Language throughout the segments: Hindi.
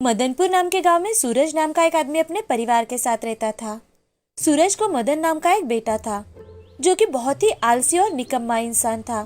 मदनपुर नाम के गांव में सूरज नाम का एक आदमी अपने परिवार के साथ रहता था। सूरज को मदन नाम का एक बेटा था जो कि बहुत ही आलसी और निकम्मा इंसान था।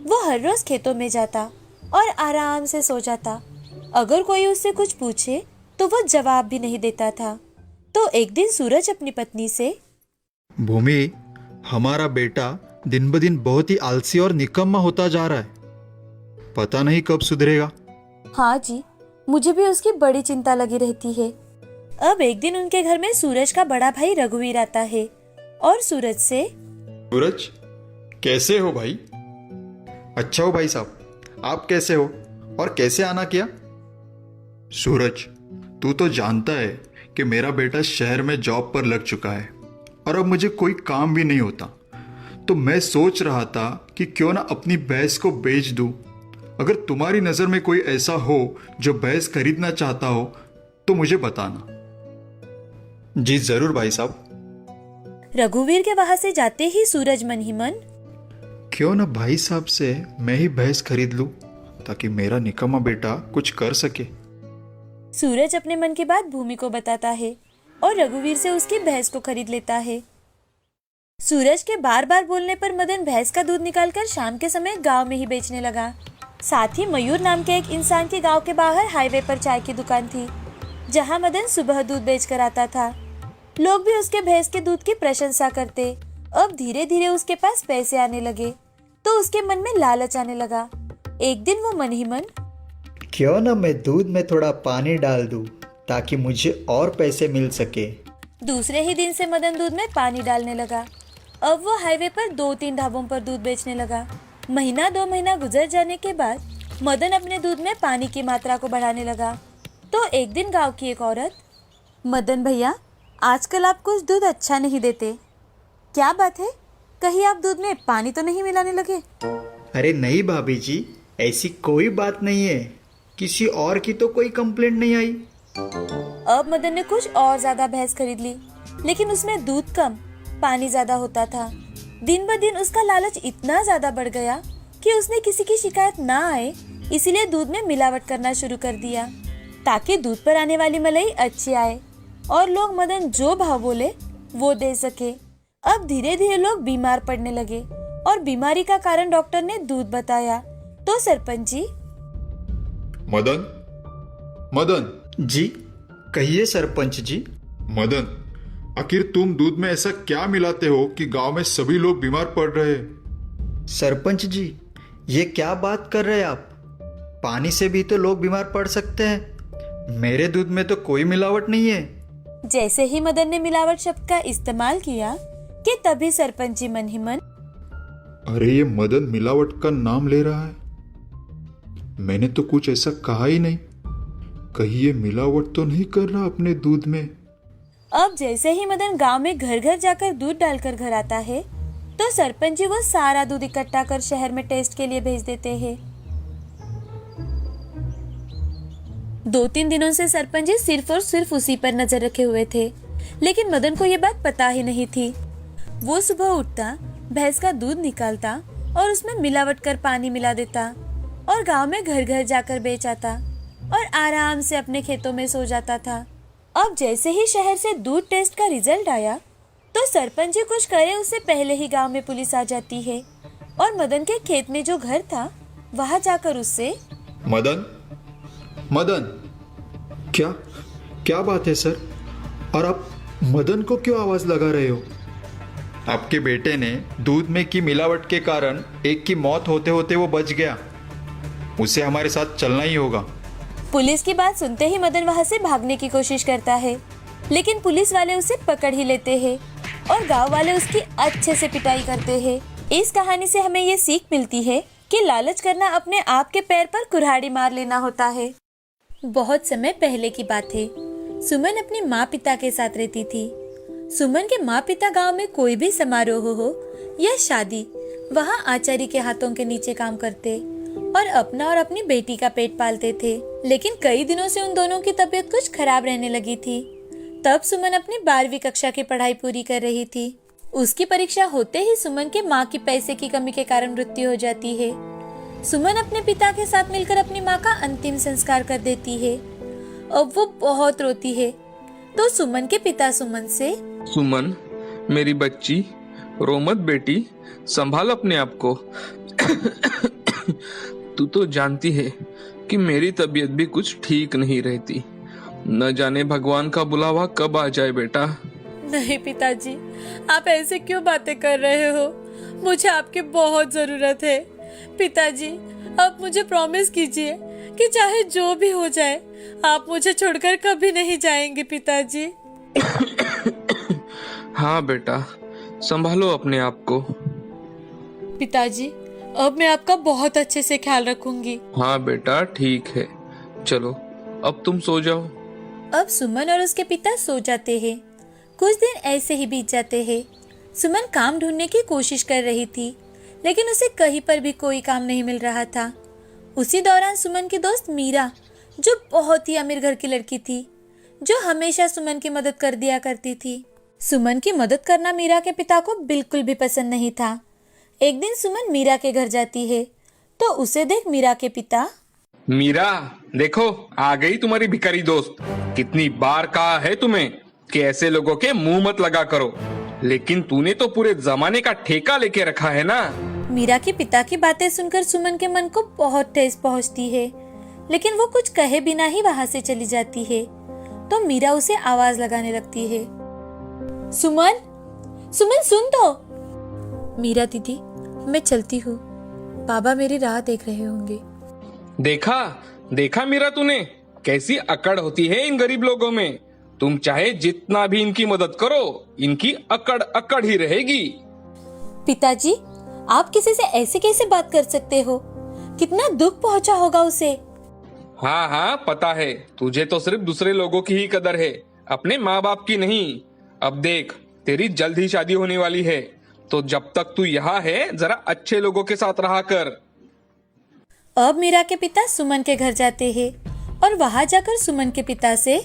वो हर रोज खेतों में जाता और आराम से सो जाता। अगर कोई उससे कुछ पूछे तो वो जवाब भी नहीं देता था। तो एक दिन सूरज अपनी पत्नी से, भूमि, हमारा बेटा दिन ब दिन बहुत ही आलसी और निकम्मा होता जा रहा है। पता नहीं कब सुधरेगा। हाँ जी, मुझे भी उसकी बड़ी चिंता लगी रहती है। अब एक दिन उनके घर में सूरज का बड़ा भाई रघुवीर आता है और सूरज से, सूरज, कैसे हो भाई? अच्छा हो भाई साहब, आप कैसे हो और कैसे आना किया? सूरज, तू तो जानता है कि मेरा बेटा शहर में जॉब पर लग चुका है और अब मुझे कोई काम भी नहीं होता। तो मैं सोच रहा था कि क्यों ना अपनी भैंस को बेच दूं। अगर तुम्हारी नजर में कोई ऐसा हो जो भैंस खरीदना चाहता हो तो मुझे बताना। जी जरूर भाई साहब। रघुवीर के वहां से जाते ही सूरज मन ही मन, क्यों ना भाई साहब से मैं ही भैंस खरीद लूं ताकि मेरा निकम्मा बेटा कुछ कर सके। सूरज अपने मन की बात भूमि को बताता है और रघुवीर से उसकी भैंस को खरीद लेता है। सूरज के बार बार बोलने पर मदन भैंस का दूध निकालकर शाम के समय गांव में ही बेचने लगा। साथ ही मयूर नाम के एक इंसान के गांव के बाहर हाईवे पर चाय की दुकान थी जहां मदन सुबह दूध बेचकर आता था। लोग भी उसके भैंस के दूध की प्रशंसा करते। अब धीरे धीरे उसके पास पैसे आने लगे तो उसके मन में लालच आने लगा। एक दिन वो मन ही मन, क्यों ना मैं दूध में थोड़ा पानी डाल दूं ताकि मुझे और पैसे मिल सके। दूसरे ही दिन से मदन दूध में पानी डालने लगा। अब वो हाईवे पर 2-3 ढाबों पर दूध बेचने लगा। महीना 2 महीना गुजर जाने के बाद मदन अपने दूध में पानी की मात्रा को बढ़ाने लगा। तो एक दिन गांव की एक औरत, मदन भैया, आजकल आप कुछ दूध अच्छा नहीं देते। क्या बात है? कहीं आप दूध में पानी तो नहीं मिलाने लगे? अरे नहीं भाभी जी, ऐसी कोई बात नहीं है। किसी और की तो कोई कंप्लेंट नहीं आई। अब मदन ने कुछ और ज्यादा भैंस खरीद ली, लेकिन उसमें दूध कम, पानी ज्यादा होता था। दिन ब दिन उसका लालच इतना ज्यादा बढ़ गया कि उसने किसी की शिकायत ना आए इसीलिए दूध में मिलावट करना शुरू कर दिया ताकि दूध पर आने वाली मलाई अच्छी आए और लोग मदन जो भाव बोले वो दे सके। अब धीरे धीरे लोग बीमार पड़ने लगे और बीमारी का कारण डॉक्टर ने दूध बताया। तो सरपंच जी, मदन, मदन जी कहिए सरपंच जी। मदन, आखिर तुम दूध में ऐसा क्या मिलाते हो कि गांव में सभी लोग बीमार पड़ रहे हैं? सरपंच जी, ये क्या बात कर रहे हैं आप? पानी से भी तो लोग बीमार पड़ सकते हैं। मेरे दूध में तो कोई मिलावट नहीं है। जैसे ही मदन ने मिलावट शब्द का इस्तेमाल किया कि तभी सरपंच जी मन ही मन, अरे ये मदन मिलावट का नाम ले रहा है। मैंने तो कुछ ऐसा कहा ही नहीं। कहीं ये मिलावट तो नहीं कर रहा अपने दूध में? अब जैसे ही मदन गांव में घर घर जाकर दूध डालकर घर आता है तो सरपंच जी वो सारा दूध इकट्ठा कर शहर में टेस्ट के लिए भेज देते हैं। 2-3 दिनों से सरपंच जी सिर्फ और सिर्फ उसी पर नजर रखे हुए थे, लेकिन मदन को ये बात पता ही नहीं थी। वो सुबह उठता, भैंस का दूध निकालता और उसमें मिलावट कर पानी मिला देता और गांव में घर घर जाकर बेच आता और आराम से अपने खेतों में सो जाता था। अब जैसे ही शहर से दूध टेस्ट का रिजल्ट आया तो सरपंच जी कुछ करे उससे पहले ही गांव में पुलिस आ जाती है और मदन के खेत में जो घर था वहां जाकर उससे, मदन, मदन, क्या क्या बात है सर? और आप मदन को क्यों आवाज लगा रहे हो? आपके बेटे ने दूध में की मिलावट के कारण एक की मौत होते होते वो बच गया। उसे हमारे साथ चलना ही होगा। पुलिस की बात सुनते ही मदन वहां से भागने की कोशिश करता है, लेकिन पुलिस वाले उसे पकड़ ही लेते हैं और गांव वाले उसकी अच्छे से पिटाई करते हैं। इस कहानी से हमें ये सीख मिलती है कि लालच करना अपने आप के पैर पर कुल्हाड़ी मार लेना होता है। बहुत समय पहले की बात है। सुमन अपनी माँ पिता के साथ रहती थी। सुमन के माँ पिता गांव में कोई भी समारोह हो या शादी, वहाँ आचार्य के हाथों के नीचे काम करते और अपना और अपनी बेटी का पेट पालते थे। लेकिन कई दिनों से उन दोनों की तबीयत कुछ खराब रहने लगी थी। तब सुमन अपनी 12वीं कक्षा की पढ़ाई पूरी कर रही थी। उसकी परीक्षा होते ही सुमन के माँ की पैसे की कमी के कारण मृत्यु हो जाती है। सुमन अपने पिता के साथ मिलकर अपनी माँ का अंतिम संस्कार कर देती है। अब वो बहुत रोती है। तो सुमन के पिता सुमन से, सुमन मेरी बच्ची, रो मत बेटी, संभाल अपने आप को। तू तो जानती है कि मेरी तबीयत भी कुछ ठीक नहीं रहती। न जाने भगवान का बुलावा कब आ जाए बेटा। नहीं पिताजी, आप ऐसे क्यों बातें कर रहे हो? मुझे आपकी बहुत जरूरत है। पिताजी, आप मुझे प्रॉमिस कीजिए कि चाहे जो भी हो जाए आप मुझे छोड़कर कभी नहीं जाएंगे पिताजी। हाँ बेटा, संभालो अपने आप को। पिताजी, अब मैं आपका बहुत अच्छे से ख्याल रखूंगी। हाँ बेटा ठीक है, चलो अब तुम सो जाओ। अब सुमन और उसके पिता सो जाते हैं। कुछ दिन ऐसे ही बीत जाते हैं। सुमन काम ढूंढने की कोशिश कर रही थी, लेकिन उसे कहीं पर भी कोई काम नहीं मिल रहा था। उसी दौरान सुमन की दोस्त मीरा, जो बहुत ही अमीर घर की लड़की थी, जो हमेशा सुमन की मदद कर दिया करती थी। सुमन की मदद करना मीरा के पिता को बिल्कुल भी पसंद नहीं था। एक दिन सुमन मीरा के घर जाती है तो उसे देख मीरा के पिता, मीरा देखो, आ गई तुम्हारी भिखारी दोस्त। कितनी बार कहा है तुम्हें कि ऐसे लोगों के मुंह मत लगा करो, लेकिन तूने तो पूरे जमाने का ठेका लेके रखा है ना। मीरा के पिता की बातें सुनकर सुमन के मन को बहुत ठेस पहुंचती है, लेकिन वो कुछ कहे बिना ही वहां से चली जाती है। तो मीरा उसे आवाज लगाने लगती है, सुमन, सुमन सुन तो। मीरा दीदी, मैं चलती हूँ, बाबा मेरी राह देख रहे होंगे। देखा देखा मीरा, तूने कैसी अकड़ होती है इन गरीब लोगों में। तुम चाहे जितना भी इनकी मदद करो, इनकी अकड़ अकड़ ही रहेगी। पिताजी, आप किसी से ऐसे कैसे बात कर सकते हो? कितना दुख पहुंचा होगा उसे। हाँ हाँ पता है, तुझे तो सिर्फ दूसरे लोगों की ही कदर है, अपने माँ बाप की नहीं। अब देख, तेरी जल्द ही शादी होने वाली है, तो जब तक तू यहाँ है जरा अच्छे लोगों के साथ रहा कर। अब मीरा के पिता सुमन के घर जाते हैं और वहां जाकर सुमन के पिता से,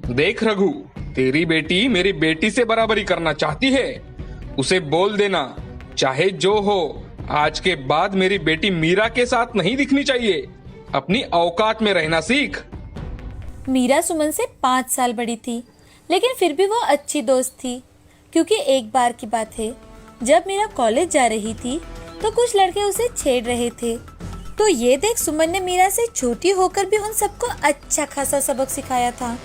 देख रघु, तेरी बेटी मेरी बेटी से बराबरी करना चाहती है। उसे बोल देना, चाहे जो हो, आज के बाद मेरी बेटी मीरा के साथ नहीं दिखनी चाहिए। अपनी औकात में रहना सीख। मीरा सुमन से 5 साल बड़ी थी, लेकिन फिर भी वो अच्छी दोस्त थी। क्योंकि एक बार की बात है, जब मीरा कॉलेज जा रही थी तो कुछ लड़के उसे छेड़ रहे थे। तो ये देख सुमन ने मीरा से छोटी होकर भी उन सबको अच्छा खासा सबक सिखाया था,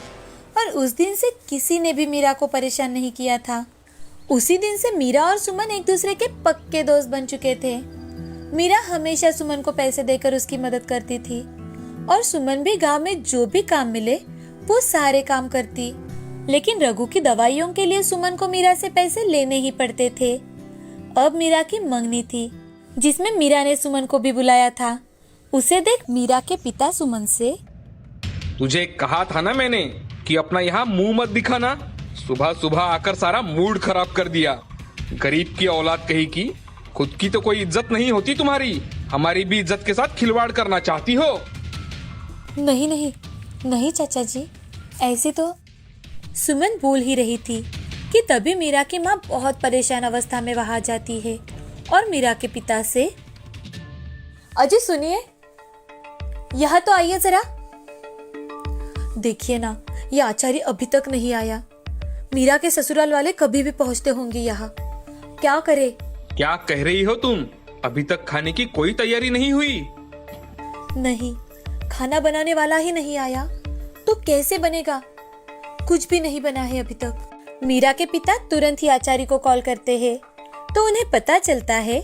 और उस दिन से किसी ने भी मीरा को परेशान नहीं किया था। उसी दिन से मीरा और सुमन एक दूसरे के पक्के दोस्त बन चुके थे। मीरा हमेशा सुमन को पैसे देकर उसकी मदद करती थी, और सुमन भी गांव में जो भी काम मिले वो सारे काम करती। लेकिन रघु की दवाइयों के लिए सुमन को मीरा से पैसे लेने ही पड़ते थे। अब मीरा की मंगनी थी, जिसमें मीरा ने सुमन को भी बुलाया था। उसे देख मीरा के पिता सुमन से, तुझे कहा था ना मैंने कि अपना यहाँ मुंह मत दिखाना। सुबह सुबह आकर सारा मूड खराब कर दिया। गरीब की औलाद कहीं की, खुद की तो कोई इज्जत नहीं होती तुम्हारी, हमारी भी इज्जत के साथ खिलवाड़ करना चाहती हो। नहीं नहीं नहीं चाचा जी, ऐसे तो। सुमन बोल ही रही थी कि तभी मीरा की माँ बहुत परेशान अवस्था में वहां जाती है और मीरा के पिता से, अजय सुनिए, यहाँ तो आइए जरा। देखिए ना, ये आचार्य अभी तक नहीं आया। मीरा के ससुराल वाले कभी भी पहुंचते होंगे यहाँ। क्या करे? क्या कह रही हो तुम? अभी तक खाने की कोई तैयारी नहीं हुई? नहीं, खाना बनाने वाला ही नहीं आया तो कैसे बनेगा? कुछ भी नहीं बना है अभी तक। मीरा के पिता तुरंत ही आचार्य को कॉल करते हैं, तो उन्हें पता चलता है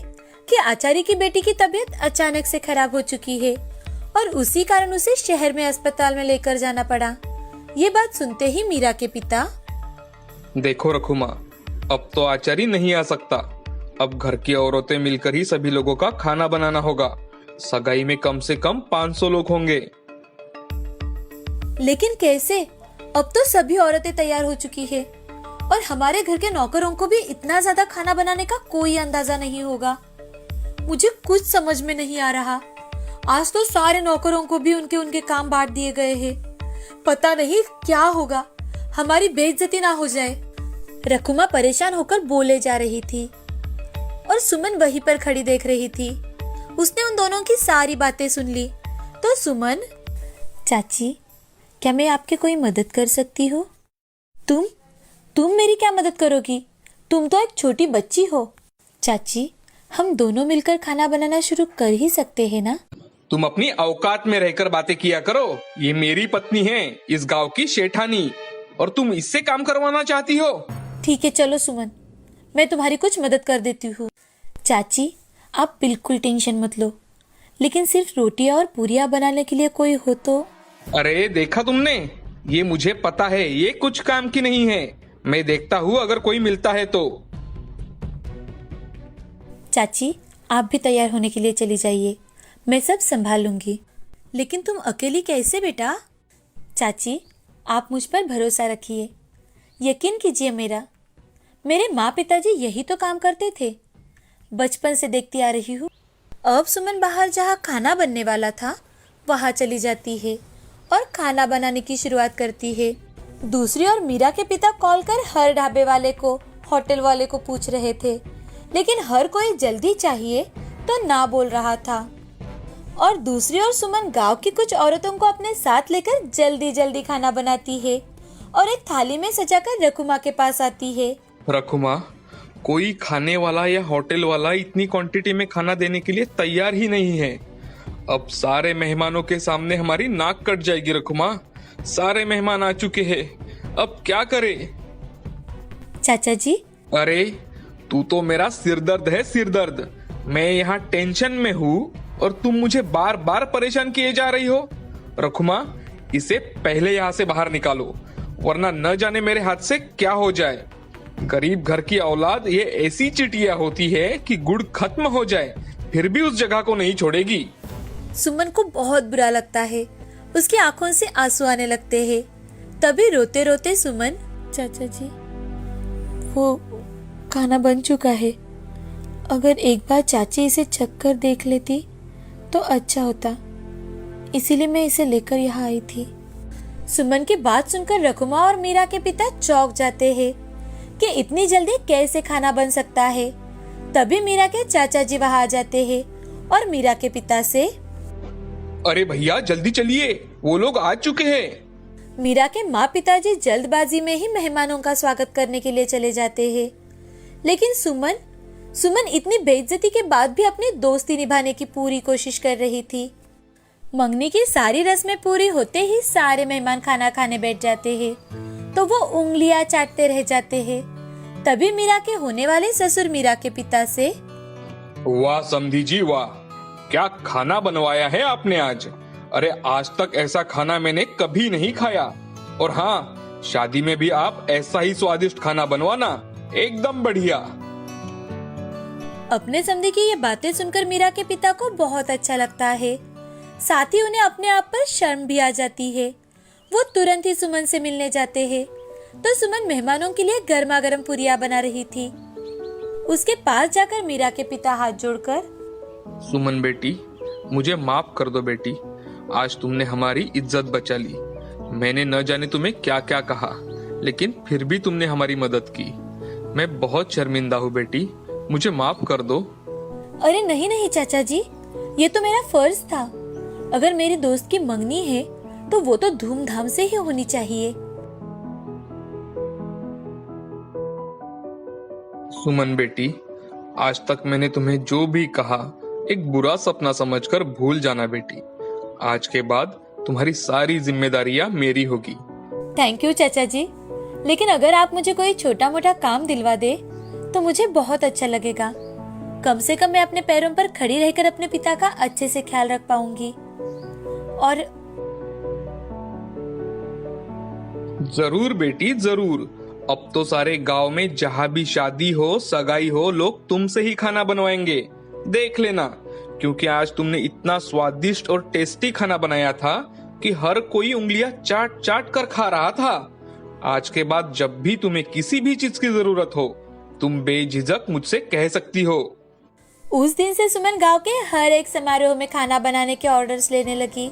कि आचार्य की बेटी की तबीयत अचानक से खराब हो चुकी है और उसी कारण उसे शहर में अस्पताल में लेकर जाना पड़ा। ये बात सुनते ही मीरा के पिता, देखो रखुमा, अब तो आचार्य नहीं आ सकता। अब घर की औरतें मिलकर ही सभी लोगों का खाना बनाना होगा। सगाई में कम से कम 500 लोग होंगे। लेकिन कैसे? अब तो सभी औरतें तैयार हो चुकी है और हमारे घर के नौकरों को भी इतना ज्यादा खाना बनाने का कोई अंदाजा नहीं होगा। मुझे कुछ समझ में नहीं आ रहा। आज तो सारे नौकरों को भी उनके उनके काम बांट दिए गए हैं। पता नहीं क्या होगा, हमारी बेइज्जती ना हो जाए। रकुमा परेशान होकर बोले जा रही थी और सुमन वहीं पर खड़ी देख रही थी। उसने उन दोनों की सारी बातें सुन ली। तो सुमन, चाची, क्या मैं आपकी कोई मदद कर सकती हूँ? तुम मेरी क्या मदद करोगी? तुम तो एक छोटी बच्ची हो। चाची, हम दोनों मिलकर खाना बनाना शुरू कर ही सकते हैं ना? तुम अपनी औकात में रहकर बातें किया करो। ये मेरी पत्नी है, इस गांव की शेठानी, और तुम इससे काम करवाना चाहती हो? ठीक है, चलो सुमन, मैं तुम्हारी कुछ मदद कर देती हूँ। चाची, आप बिल्कुल टेंशन मत लो, लेकिन सिर्फ रोटियां और पूरियां बनाने के लिए कोई हो तो। अरे देखा तुमने, ये मुझे पता है, ये कुछ काम की नहीं है। मैं देखता हूँ अगर कोई मिलता है तो। चाची, आप भी तैयार होने के लिए चली जाइए, मैं सब संभाल लूंगी। लेकिन तुम अकेली कैसे बेटा? चाची, आप मुझ पर भरोसा रखिए, यकीन कीजिए मेरे माँ पिताजी यही तो काम करते थे, बचपन से देखती आ रही हूँ। अब सुमन बाहर जहाँ खाना बनने वाला था वहाँ चली जाती है और खाना बनाने की शुरुआत करती है। दूसरी ओर मीरा के पिता कॉल कर हर ढाबे वाले को, होटल वाले को पूछ रहे थे, लेकिन हर कोई जल्दी चाहिए तो ना बोल रहा था। और दूसरी ओर सुमन गांव की कुछ औरतों को अपने साथ लेकर जल्दी जल्दी खाना बनाती है और एक थाली में सजाकर रखुमा के पास आती है। रखुमा, कोई खाने वाला या होटल वाला इतनी क्वांटिटी में खाना देने के लिए तैयार ही नहीं है। अब सारे मेहमानों के सामने हमारी नाक कट जाएगी रखुमा। सारे मेहमान आ चुके हैं, अब क्या करें? चाचा जी, अरे तू तो मेरा सिरदर्द है, सिरदर्द। मैं यहाँ टेंशन में हूँ और तुम मुझे बार बार परेशान किए जा रही हो। रखुमा, इसे पहले यहाँ से बाहर निकालो, वरना न जाने मेरे हाथ से क्या हो जाए। गरीब घर की औलाद ये ऐसी चिटिया होती है कि गुड़ खत्म हो जाए फिर भी उस जगह को नहीं छोड़ेगी। सुमन को बहुत बुरा लगता है, उसकी आंखों से आंसू आने लगते हैं। तभी रोते रोते सुमन, चाचा जी, वो खाना बन चुका है, अगर एक बार चाची इसे चख कर देख लेती तो अच्छा होता, इसीलिए मैं इसे लेकर यहाँ आई थी। सुमन की बात सुनकर रकुमा और मीरा के पिता चौंक जाते हैं कि इतनी जल्दी कैसे खाना बन सकता है। तभी मीरा के चाचा जी वहां आ जाते हैं और मीरा के पिता से, अरे भैया जल्दी चलिए, वो लोग आ चुके हैं। मीरा के माँ पिताजी जल्दबाजी में ही मेहमानों का स्वागत करने के लिए चले जाते हैं, लेकिन सुमन इतनी बेइज्जती के बाद भी अपनी दोस्ती निभाने की पूरी कोशिश कर रही थी। मंगनी की सारी रस्में पूरी होते ही सारे मेहमान खाना खाने बैठ जाते हैं, तो वो उंगलियां चाटते रह जाते हैं। तभी मीरा के होने वाले ससुर मीरा के पिता से, वाह समधी जी वाह, क्या खाना बनवाया है आपने आज। अरे आज तक ऐसा खाना मैंने कभी नहीं खाया। और हाँ, शादी में भी आप ऐसा ही स्वादिष्ट खाना बनवाना, एकदम बढ़िया। अपने समधी की ये बातें सुनकर मीरा के पिता को बहुत अच्छा लगता है, साथ ही उन्हें अपने आप पर शर्म भी आ जाती है। वो तुरंत ही सुमन से मिलने जाते हैं, तो सुमन मेहमानों के लिए गर्मा गर्म पूरियां बना रही थी। उसके पास जाकर मीरा के पिता हाथ जोड़कर, सुमन बेटी, मुझे माफ कर दो बेटी, आज तुमने हमारी इज्जत बचा ली। मैंने न जाने तुम्हें क्या क्या कहा, लेकिन फिर भी तुमने हमारी मदद की। मैं बहुत शर्मिंदा हूँ बेटी, मुझे माफ कर दो। अरे नहीं नहीं चाचा जी, ये तो मेरा फर्ज था। अगर मेरी दोस्त की मंगनी है तो वो तो धूमधाम से ही होनी चाहिए। सुमन बेटी, आज तक मैंने तुम्हें जो भी कहा एक बुरा सपना समझकर भूल जाना बेटी। आज के बाद तुम्हारी सारी जिम्मेदारियां मेरी होगी। थैंक यू चाचा जी, लेकिन अगर आप मुझे कोई छोटा मोटा काम दिलवा दे तो मुझे बहुत अच्छा लगेगा। कम से कम मैं अपने पैरों पर खड़ी रहकर अपने पिता का अच्छे से ख्याल रख पाऊंगी। और जरूर बेटी जरूर। अब तो सारे गांव में जहाँ भी शादी हो, सगाई हो, लोग तुमसे ही खाना बनवाएंगे, देख लेना। क्योंकि आज तुमने इतना स्वादिष्ट और टेस्टी खाना बनाया था कि हर कोई उंगलियां चाट चाट कर खा रहा था। आज के बाद जब भी तुम्हें किसी भी चीज की जरूरत हो, तुम बेझिझक मुझसे कह सकती हो। उस दिन से सुमन गांव के हर एक समारोह में खाना बनाने के ऑर्डर्स लेने लगी।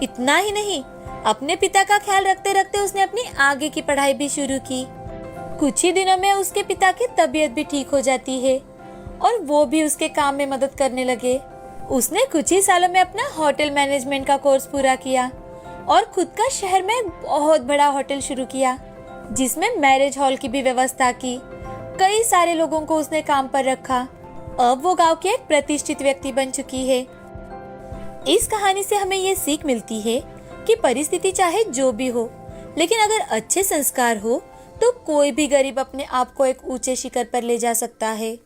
इतना ही नहीं, अपने पिता का ख्याल रखते रखते उसने अपनी आगे की पढ़ाई भी शुरू की। कुछ ही दिनों में उसके पिता की तबीयत भी ठीक हो जाती है और वो भी उसके काम में मदद करने लगे। उसने कुछ ही सालों में अपना होटल मैनेजमेंट का कोर्स पूरा किया और खुद का शहर में एक बहुत बड़ा होटल शुरू किया, जिसमें मैरिज हॉल की भी व्यवस्था की। कई सारे लोगों को उसने काम पर रखा। अब वो गांव की एक प्रतिष्ठित व्यक्ति बन चुकी है। इस कहानी से हमें ये सीख मिलती है कि परिस्थिति चाहे जो भी हो, लेकिन अगर अच्छे संस्कार हो तो कोई भी गरीब अपने आप को एक ऊंचे शिखर पर ले जा सकता है।